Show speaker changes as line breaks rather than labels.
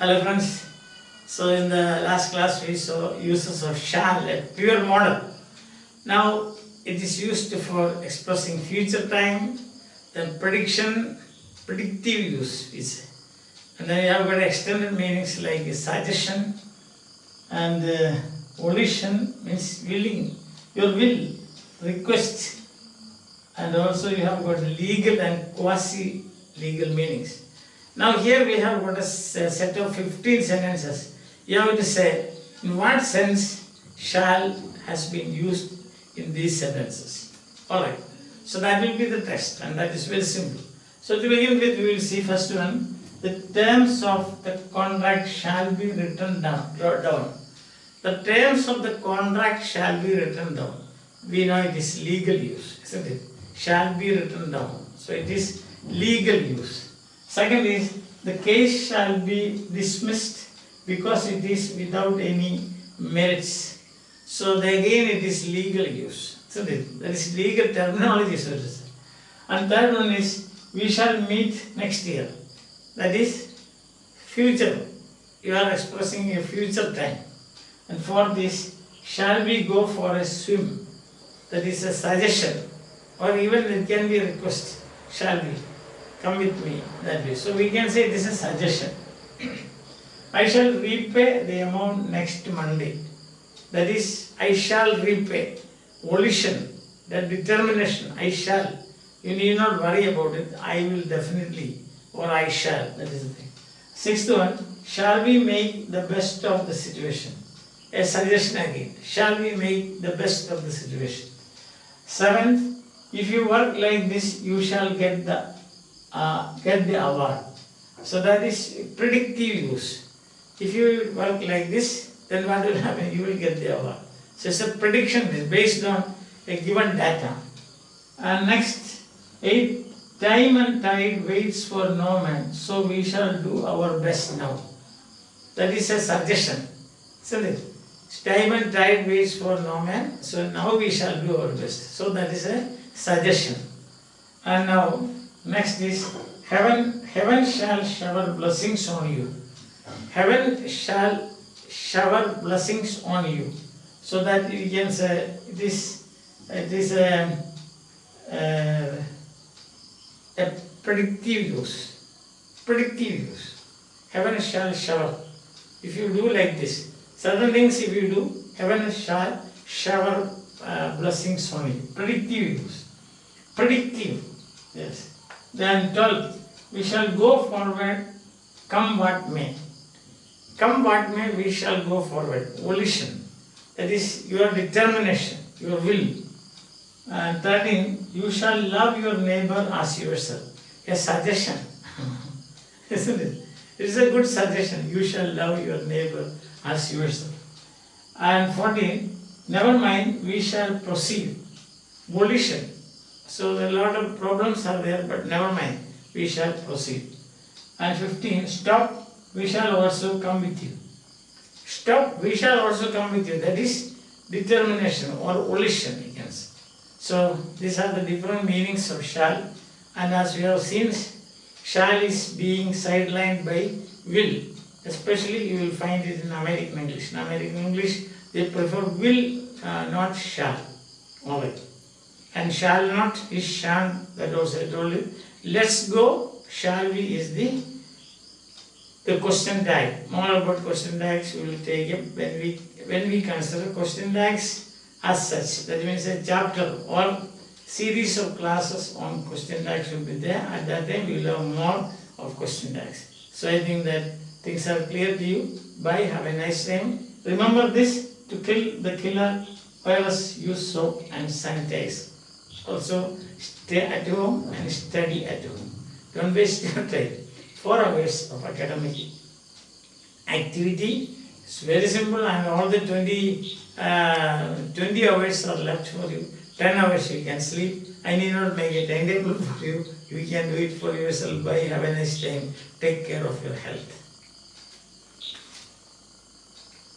Hello friends. So in the last class we saw uses of shall, a pure modal. Now it is used for expressing future time, then prediction, predictive use is. And then you have got extended meanings like suggestion and volition means willing, your will, request, and also you have got legal and quasi-legal meanings. Now here we have got a set of 15 sentences. You have to say in what sense shall has been used in these sentences. Alright, so that will be the test and that is very simple. So to begin with we will see first one, the terms of the contract shall be written down. The terms of the contract shall be written down. We know it is legal use, isn't it? Shall be written down. So it is legal use. Second is the case shall be dismissed because it is without any merits. So again it is legal use. Isn't it? That is legal terminology, so to say. And third one is we shall meet next year. That is future. You are expressing a future time. And fourth is shall we go for a swim. That is a suggestion. Or even it can be a request. Shall we? Come with me, that way. So we can say this is suggestion. I shall repay the amount next Monday. That is, I shall repay. Volition, that determination, I shall. You need not worry about it. I will definitely, or I shall. That is the thing. Sixth one, shall we make the best of the situation? A suggestion again. Shall we make the best of the situation? Seventh, if you work like this, you shall get the award. So that is predictive use. If you work like this, then what will happen? You will get the award. So it's a prediction based on a given data. And next, 8, time and tide waits for no man, so we shall do our best now. That is a suggestion, isn't it? Time and tide waits for no man, so now we shall do our best. So that is a suggestion. And now, next is heaven shall shower blessings on you. Heaven shall shower blessings on you. So that you can say it is a predictive use. Predictive use. Heaven shall shower. If you do like this, certain things if you do, heaven shall shower blessings on you. Predictive use. Predictive. Yes. Then 12, we shall go forward, come what may. Come what may, we shall go forward. Volition. That is your determination, your will. And 13, you shall love your neighbor as yourself. A suggestion. Isn't it? It is a good suggestion. You shall love your neighbor as yourself. And 14, never mind, we shall proceed. Volition. So a lot of problems are there, but never mind, we shall proceed. And 15, stop, we shall also come with you. Stop, we shall also come with you. That is determination or volition, you can say. So these are the different meanings of shall. And as we have seen, shall is being sidelined by will. Especially you will find it in American English. In American English, they prefer will, not shall. Alright. And shall not is shan, that also I told you. Let's go, shall we is the question tag. More about question tags we will take up when we consider question tags as such. That means a chapter or series of classes on question tags will be there. At that time we will have more of question tags. So I think that things are clear to you. Bye, have a nice time. Remember this, to kill the killer virus, use soap and sanitize. Also, stay at home and study at home. Don't waste your time. 4 hours of academic activity. It's very simple and all the 20 hours are left for you. 10 hours you can sleep. I need not make a timetable for you. You can do it for yourself. Bye. Have a nice time. Take care of your health.